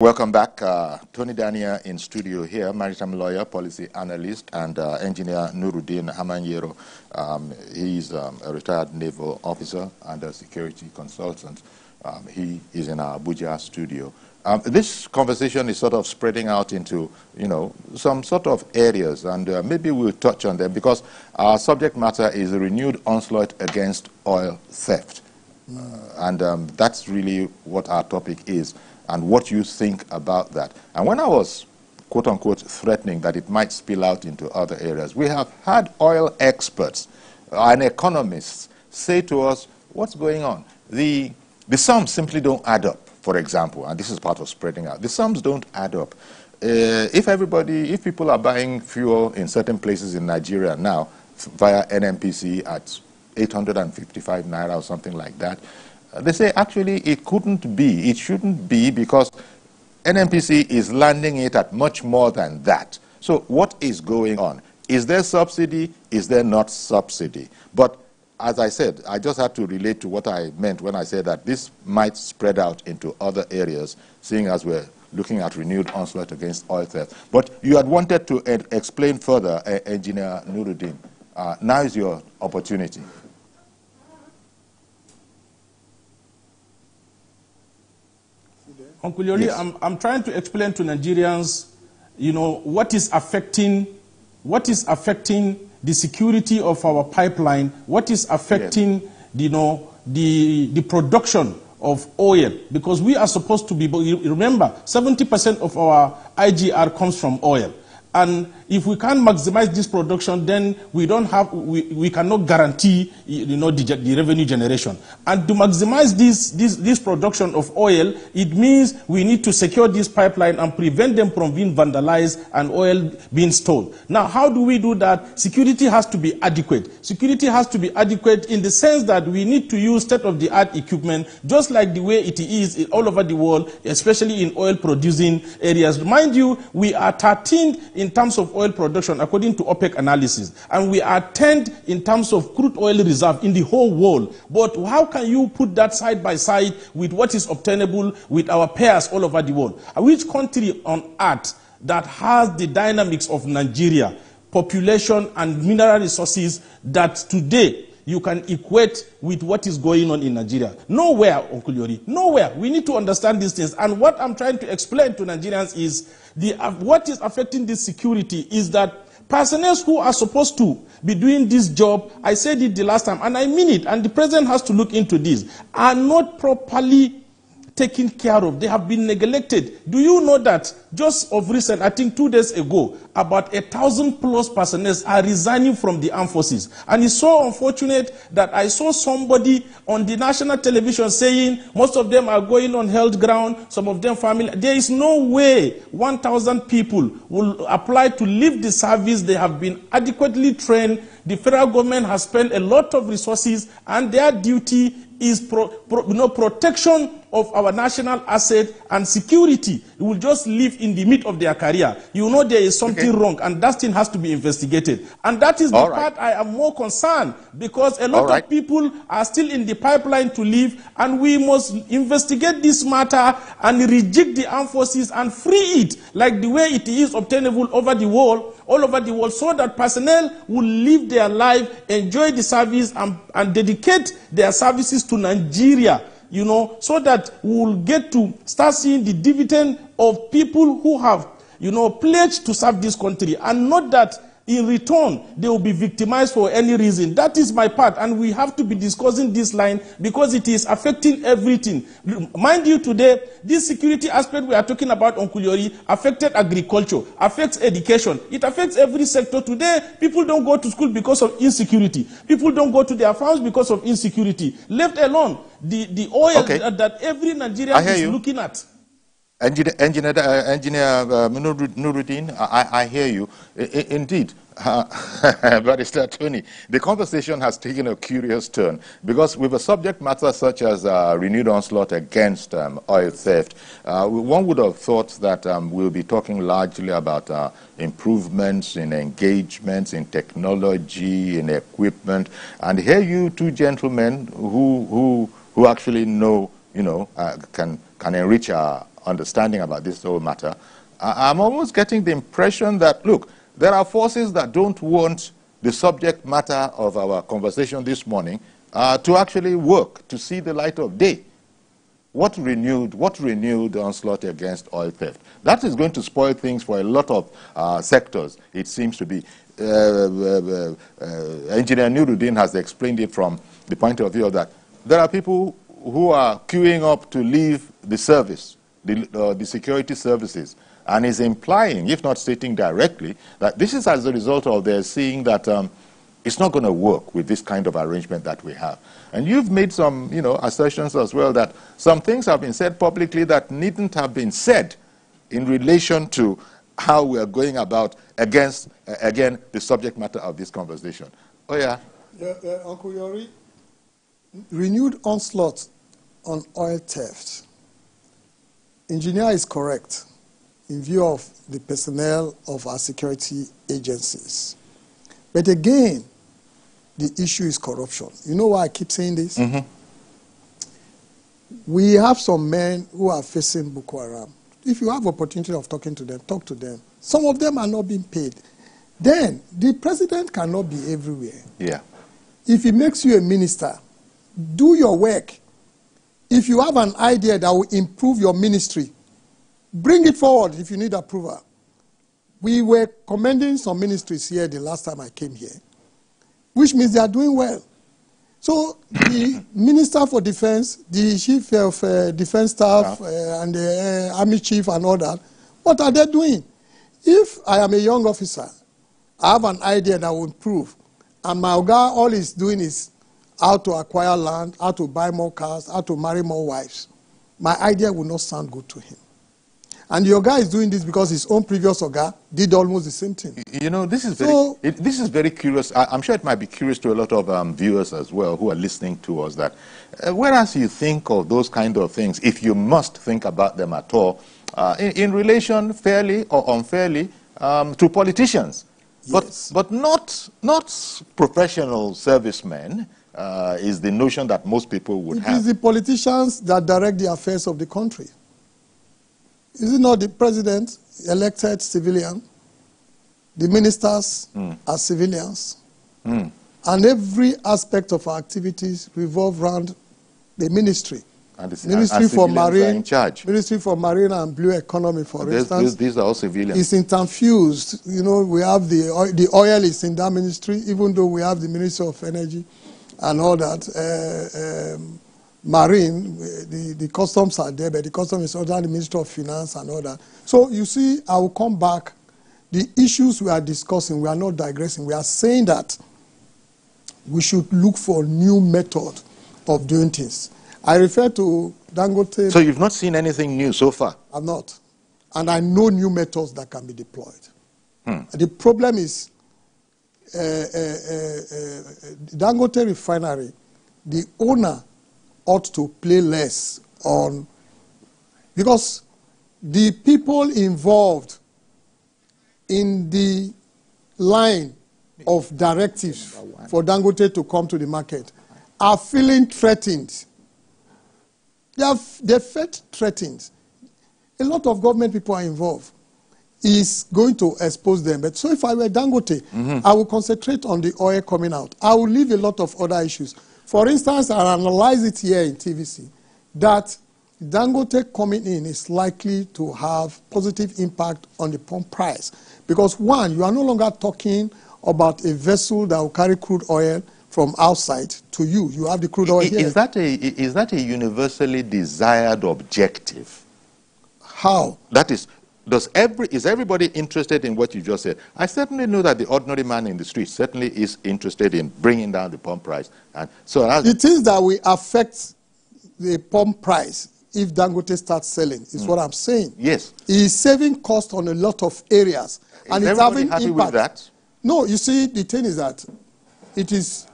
Welcome back. Tony Dania in studio here, maritime lawyer, policy analyst, and engineer Nuruddeen Hammanyero. He's a retired naval officer and a security consultant. He is in our Abuja studio. This conversation is sort of spreading out into, some sort of areas, and maybe we'll touch on them because our subject matter is a renewed onslaught against oil theft. And that's really what our topic is, and what you think about that. And when I was, quote-unquote, threatening that it might spill out into other areas, we have had oil experts and economists say to us, what's going on? The sums simply don't add up, for example, and this is part of spreading out. The sums don't add up. If people are buying fuel in certain places in Nigeria now via NNPC at 855 naira or something like that, they say actually it couldn't be, it shouldn't be, because NNPC is landing it at much more than that. So what is going on? Is there subsidy? Is there not subsidy? But as I said, I just had to relate to what I meant when I said that this might spread out into other areas, seeing as we're looking at renewed onslaught against oil theft. But you had wanted to explain further, Engineer Nuruddeen. Now is your opportunity. Uncle Yori, yes. I'm trying to explain to Nigerians, what is affecting the security of our pipeline, what is affecting, yes, the production of oil, because we are supposed to be, remember, 70% of our IGR comes from oil. And if we can't maximize this production, then we cannot guarantee, the revenue generation. And to maximize this production of oil, it means we need to secure this pipeline and prevent them from being vandalized and oil being stolen. Now, how do we do that? Security has to be adequate. Security has to be adequate in the sense that we need to use state-of-the-art equipment, just like the way it is all over the world, especially in oil-producing areas. Mind you, we are 13th in terms of oil production, according to OPEC analysis, and we are 10th in terms of crude oil reserve in the whole world. But how can you put that side by side with what is obtainable with our peers all over the world? Which country on earth that has the dynamics of Nigeria, population and mineral resources, that today you can equate with what is going on in Nigeria? Nowhere, Uncle Yori, nowhere. We need to understand these things. And what I'm trying to explain to Nigerians is what is affecting this security is that personnel who are supposed to be doing this job, I said it the last time, and I mean it, and the president has to look into this, are not properly taken care of. They have been neglected. Do you know that just of recent, I think 2 days ago, about 1,000+ personnel are resigning from the armed forces? And it's so unfortunate that I saw somebody on the national television saying most of them are going on health ground, some of them family. There is no way 1,000 people will apply to leave the service. They have been adequately trained. The federal government has spent a lot of resources, and their duty is protection of our national asset and security. It will just live in the midst of their career. There is something wrong, and that thing has to be investigated. And that is the part I am more concerned, because a lot of people are still in the pipeline to leave, and we must investigate this matter and reject the armed forces and free it like the way it is obtainable all over the world, so that personnel will live their life, enjoy the service, and dedicate their services to Nigeria, so that we will get to start seeing the dividend of people who have, pledged to serve this country, and not that in return they will be victimized for any reason. That is my part, and we have to be discussing this line because it is affecting everything. Mind you, today, this security aspect we are talking about, Uncle Yori, affected agriculture, affects education, it affects every sector. Today, people don't go to school because of insecurity. People don't go to their farms because of insecurity. Left alone, the oil that every Nigerian is looking at. Engineer Nuruddeen, I hear you. Indeed, Barrister Tony, the conversation has taken a curious turn, because with a subject matter such as renewed onslaught against oil theft, one would have thought that we'll be talking largely about improvements in engagements, in technology, in equipment, and here you two gentlemen who actually know, can enrich our understanding about this whole matter, I'm almost getting the impression that, look, there are forces that don't want the subject matter of our conversation this morning to actually work, to see the light of day. What renewed onslaught against oil theft? That is going to spoil things for a lot of sectors, it seems to be. Engineer Nuruddeen has explained it from the point of view that there are people who are queuing up to leave the service, the security services, and is implying, if not stating directly, that this is as a result of their seeing that it's not going to work with this kind of arrangement that we have. And you've made some, assertions as well that some things have been said publicly that needn't have been said in relation to how we are going about against, again, the subject matter of this conversation. Oh, yeah? Uncle Yori, renewed onslaught on oil theft. Engineer is correct in view of the personnel of our security agencies. But again, the issue is corruption. You know why I keep saying this? Mm-hmm. We have some men who are facing Boko Haram. If you have opportunity of talking to them, talk to them. Some of them are not being paid. Then, the president cannot be everywhere. Yeah. If he makes you a minister, do your work. If you have an idea that will improve your ministry, bring it forward if you need approval. We were commending some ministries here the last time I came here, which means they are doing well. So the Minister for Defense, the Chief of Defense Staff, and the Army Chief and all that, what are they doing? If I am a young officer, I have an idea that will improve, and my Oga, all he's doing is how to acquire land, how to buy more cars, how to marry more wives, my idea will not sound good to him. And the Oga is doing this because his own previous Oga did almost the same thing. This is very curious. I'm sure it might be curious to a lot of viewers as well who are listening to us that whereas you think of those kind of things, if you must think about them at all, in relation fairly or unfairly to politicians, yes. but not professional servicemen, is the notion that most people would have. It is the politicians that direct the affairs of the country. Is it not the president, elected civilian? The ministers are civilians. And every aspect of our activities revolve around the ministry. And Ministry for Marine, in charge. Ministry for Marine and Blue Economy, for instance. These are all civilians. It's interfused. We have the oil is in that ministry, even though we have the Ministry of Energy and all that. Marine, the customs are there, but the customs is under the Ministry of Finance and all that. So you see, I will come back. The issues we are discussing, we are not digressing. We are saying that we should look for new method of doing things. I refer to Dangote. So you've not seen anything new so far? I'm not. And I know new methods that can be deployed. The problem is Dangote refinery, the owner ought to play less on, because the people involved in the line of directives for Dangote to come to the market are feeling threatened. They felt threatened. A lot of government people are involved. Is going to expose them. But so if I were Dangote, I will concentrate on the oil coming out. I will leave a lot of other issues. For instance, I analyze it here in TVC, that Dangote coming in is likely to have positive impact on the pump price. Because one, you are no longer talking about a vessel that will carry crude oil from outside to you. You have the crude oil here. Is that a universally desired objective? How? That is, is everybody interested in what you just said? I certainly know that the ordinary man in the street certainly is interested in bringing down the pump price. And so it is that we affect the pump price if Dangote starts selling, is what I'm saying. Yes. He's saving cost on a lot of areas. And is it's everybody having happy impact. with that? No, you see, the thing is that it is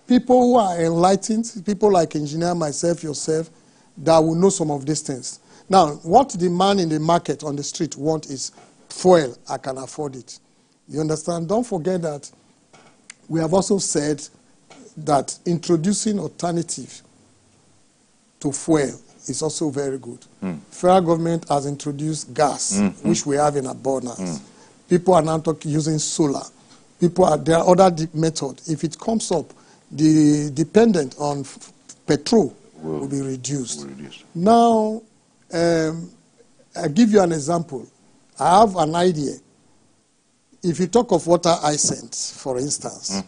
people who are enlightened, people like engineer, myself, yourself, that will know some of these things. Now, what the man in the market on the street wants is fuel. I can afford it. You understand? Don't forget that we have also said that introducing alternative to fuel is also very good. Federal government has introduced gas, which we have in abundance. People are now using solar. There are other methods. If it comes up, the dependent on petrol will be reduced. Now, I'll give you an example. I have an idea. If you talk of water hyacinth, for instance,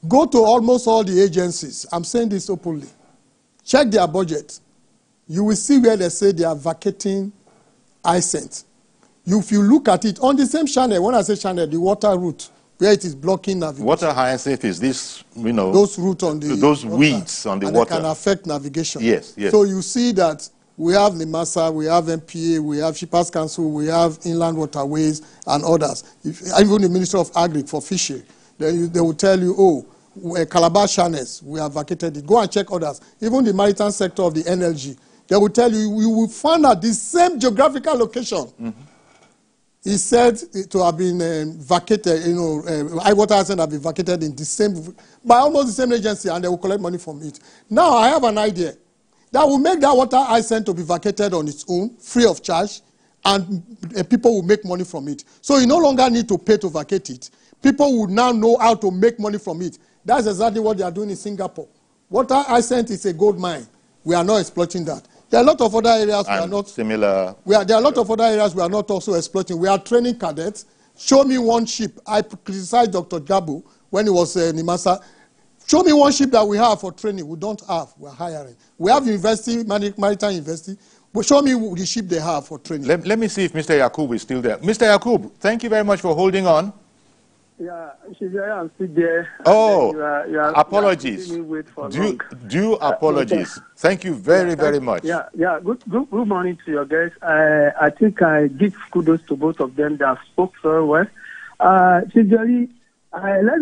go to almost all the agencies. I'm saying this openly. Check their budget. You will see where they say they are vacating hyacinth. If you look at it, on the same channel, when I say channel, the water route, where it is blocking navigation. Water hyacinth is this, those routes on the those weeds on the water. They can affect navigation. Yes, yes. So you see that we have NIMASA, we have MPA, we have Shippers Council, we have Inland Waterways and others. Even the Ministry of Agri for Fishery, they will tell you, oh, Calabar channels, we have vacated it. Go and check others. Even the maritime sector of the NLG, they will tell you, you will find at the same geographical location. He said to have been vacated, high water hyacinth have been vacated in the same, by almost the same agency, and they will collect money from it. Now I have an idea that will make that water hyacinth to be vacated on its own, free of charge, and people will make money from it. So you no longer need to pay to vacate it. People would now know how to make money from it. That's exactly what they are doing in Singapore. Water hyacinth is a gold mine. We are not exploiting that. There are a lot of other areas we are not similar. There are a lot of other areas we are not also exploiting. We are training cadets. Show me one ship. I criticized Dr. Jabu when he was NIMASA. Show me one ship that we have for training. We don't have. We are hiring. We have university, maritime university. But show me the ship they have for training. Let me see if Mr. Yakub is still there. Mr. Yakub, thank you very much for holding on. Yeah, I'm still there. Oh, apologies. Due apologies. Thank you very much. Yeah. Good morning to your guests. I think I give kudos to both of them that spoke very well. Sijari, let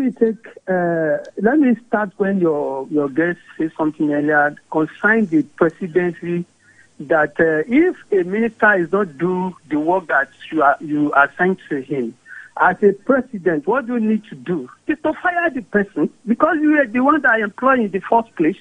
me start when your guest said something earlier concerning the presidency. That if a minister is not do the work that you assign to him, as a president, what do you need to do? Is to fire the person, because you were the one that employed in the first place.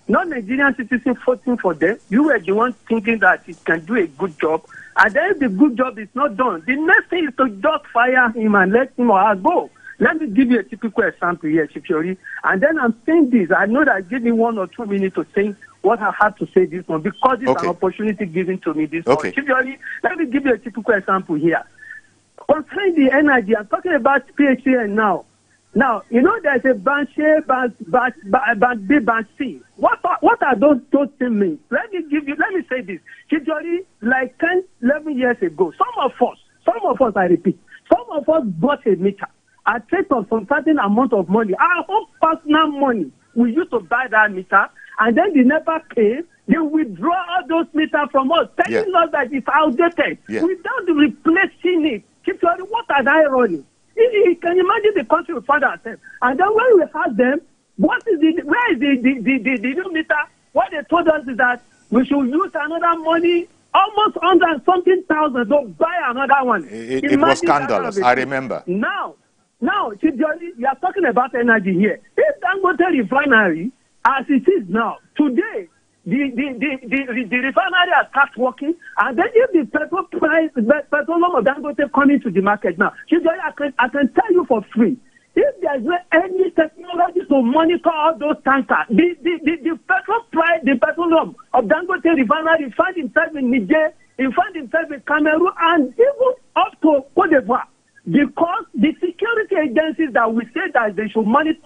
Not Nigerian citizens voting for them. You were the one thinking that it can do a good job. And then if the good job is not done, the next thing is to just fire him and let him or her go. Let me give you a typical example here, Chifiori. And then I'm saying this. I know that give me 1 or 2 minutes to say what I have to say this one, because it's an opportunity given to me this one. Chifiori, let me give you a typical example here. Concerning the energy, I'm talking about PHCN now. Now, there's a band A, band B, band C. What are those things mean? Let me say this. Usually, like 10, 11 years ago, some of us, I repeat, some of us bought a meter at rate of some certain amount of money. Our own personal money, we used to buy that meter, and then they never pay. They withdraw all those meters from us, telling us that it's outdated without replacing it. What are they running? You can imagine the country we find ourselves. And then when we ask them, where is the new meter? What they told us is that we should use another money, almost 100-something thousand, to buy another one. It was scandalous, I remember. Now, you are talking about energy here. If Dangote refinery, as it is now, today, the refinery has started working, and then if the petroleum of Dangote coming to the market now, I can tell you for free, if there is any technology to monitor all those tankers, the petroleum of Dangote refinery find himself in Niger, he find himself in Cameroon, and even up to Cote d'Ivoire, because the security agencies that we say that they should monitor,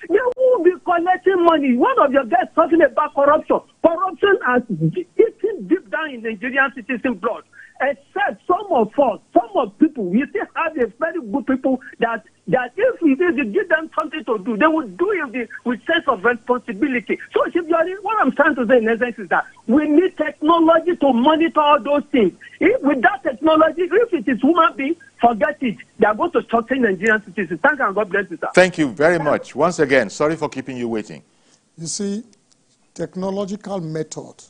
they will be collecting money. One of your guys talking about corruption. Corruption has eaten deep down in Nigerian citizen blood. Except some of us, some of people, we still have a very good people that if we give them something to do, they will do it with sense of responsibility. So, what I'm trying to say in essence is that we need technology to monitor all those things. If without technology, if it is human being, forget it. They are going to shorten Nigerian citizens. Thank you and God bless you, sir. Thank you very much. Once again, sorry for keeping you waiting. You see, technological method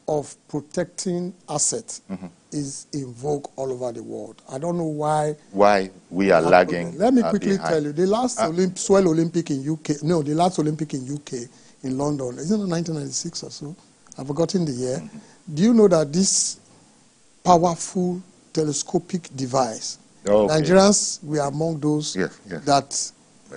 of protecting assets is in vogue all over the world. I don't know why we are lagging. Let me quickly tell you, the last Olympic in UK, no, the last Olympic in UK, in London, isn't it 1996 or so? I've forgotten the year. Do you know that this powerful telescopic device, Nigerians were among those that,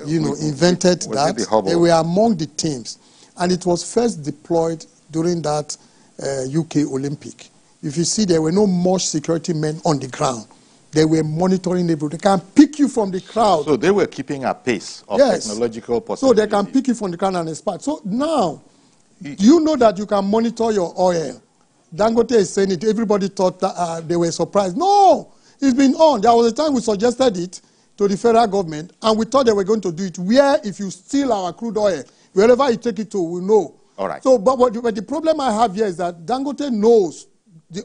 invented that. They were among the teams. And it was first deployed during that UK Olympic. If you see, there were no much security men on the ground. They were monitoring the They can pick you from the crowd. So they were keeping a pace of technological possibilities. So they can pick you from the crowd and spot. So now, do you know that you can monitor your oil? Dangote is saying it. Everybody thought that they were surprised. No, it's been on. There was a time we suggested it to the federal government, and we thought they were going to do it. Where if you steal our crude oil, wherever you take it to, we know. All right. So, but the problem I have here is that Dangote knows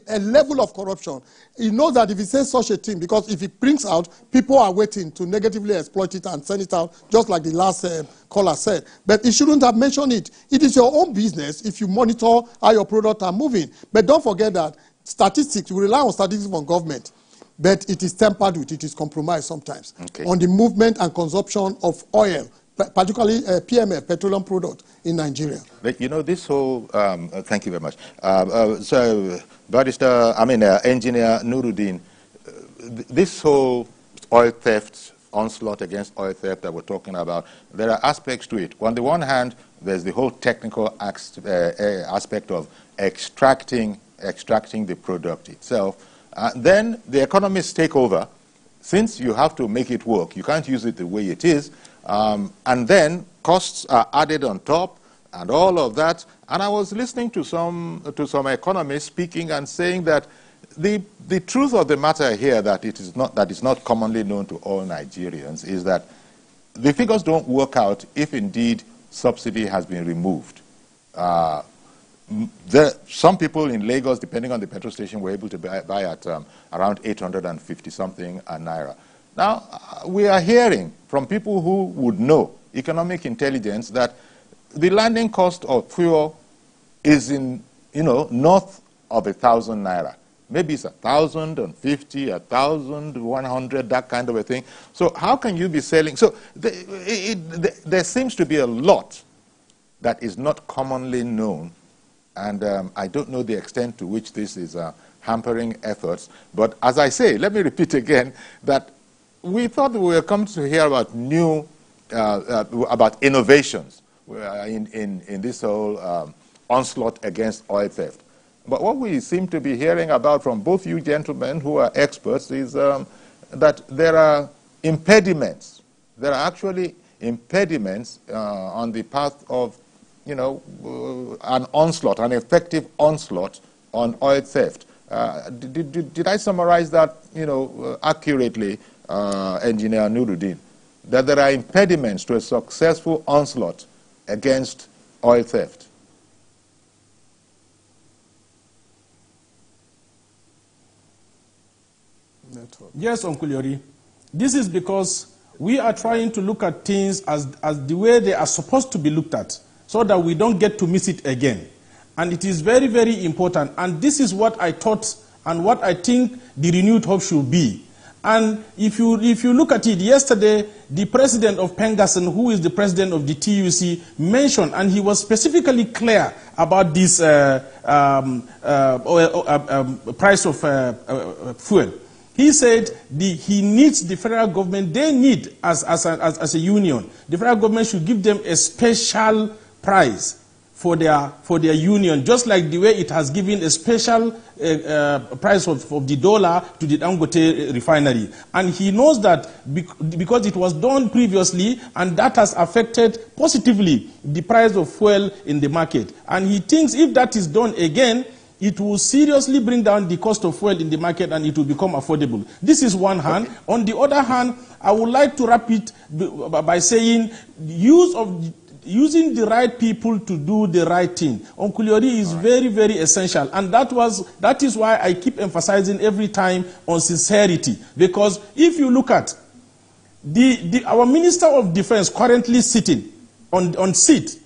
a level of corruption. He knows that if he says such a thing, because if he brings out, people are waiting to negatively exploit it and send it out, just like the last caller said. But he shouldn't have mentioned it. It is your own business if you monitor how your products are moving. But don't forget that statistics, we rely on statistics from government, but it is tempered with, it is compromised sometimes on the movement and consumption of oil, particularly PMF, petroleum product, in Nigeria. But you know, this whole, thank you very much. Engineer Nuruddeen, this whole oil theft, onslaught against oil theft that we're talking about, there are aspects to it. On the one hand, there's the whole technical aspect of extracting the product itself. Then the economists take over. Since you have to make it work, you can't use it the way it is. And then costs are added on top and all of that. And I was listening to some economists speaking and saying that the truth of the matter here that is not commonly known to all Nigerians is that the figures don't work out if indeed subsidy has been removed. Some people in Lagos, depending on the petrol station, were able to buy at around 850 something a naira. Now, we are hearing from people who would know economic intelligence that the landing cost of fuel is in, north of 1,000 naira. Maybe it's 1,050, 1,100, that kind of a thing. So how can you be selling? So there seems to be a lot that is not commonly known. And I don't know the extent to which this is hampering efforts. But as I say, let me repeat again that we thought we were coming to hear about about innovations in this whole onslaught against oil theft. But what we seem to be hearing about from both you gentlemen who are experts is that there are impediments. There are actually impediments on the path of, an onslaught, an effective onslaught on oil theft. Did I summarize that, accurately, Engineer Nuruddeen? That there are impediments to a successful onslaught against oil theft? Yes, Uncle Yori. This is because we are trying to look at things as the way they are supposed to be looked at, so that we don't get to miss it again. And it is very, very important. And this is what I thought and what I think the renewed hope should be. And if you look at it, yesterday, the president of Pengasson, who is the president of the TUC, mentioned, and he was specifically clear about this price of fuel. He said he needs the federal government, they need, as a union, the federal government should give them a special price for their union, just like the way it has given a special price of the dollar to the Dangote refinery. And he knows that because it was done previously, and that has affected positively the price of fuel in the market. And he thinks if that is done again, it will seriously bring down the cost of fuel in the market and it will become affordable. This is one hand. Okay. On the other hand, I would like to wrap it by saying using the right people to do the right thing. Uncle Yori is very, very essential. And that is why I keep emphasizing every time on sincerity. Because if you look at our Minister of Defense currently sitting on seat,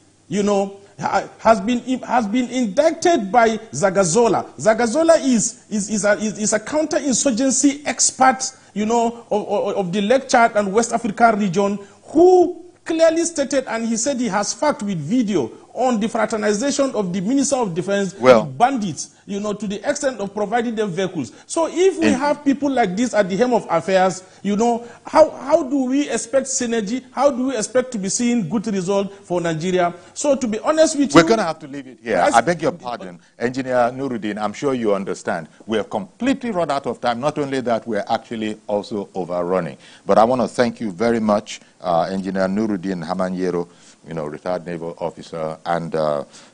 has been indicted by Zagazola. Zagazola is a counterinsurgency expert, of the Lake Chad and West Africa region, who clearly stated, and he said he has fact with video on the fraternization of the Minister of Defense Well, with bandits, you know, to the extent of providing them vehicles. So if we have people like this at the helm of affairs, you know, how do we expect synergy? How do we expect to be seeing good result for Nigeria? So to be honest with you, we're going to have to leave it here. I beg your pardon, Engineer Nuruddeen, I'm sure you understand. We have completely run out of time. Not only that, we're actually also overrunning. But I want to thank you very much, Engineer Nuruddeen Hammanyero, you know, retired naval officer and,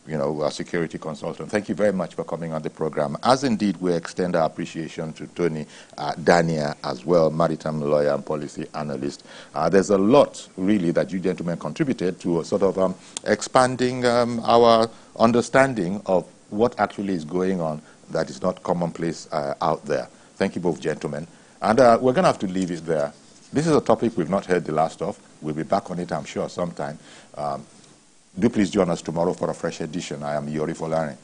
you know, a security consultant. Thank you very much for coming on the program. As indeed, we extend our appreciation to Tony Dania as well, maritime lawyer and policy analyst. There's a lot, really, that you gentlemen contributed to sort of expanding our understanding of what actually is going on that is not commonplace out there. Thank you both, gentlemen. And we're going to have to leave it there. This is a topic we've not heard the last of. We'll be back on it, I'm sure, sometime. Do please join us tomorrow for a fresh edition. I am Yori Folari.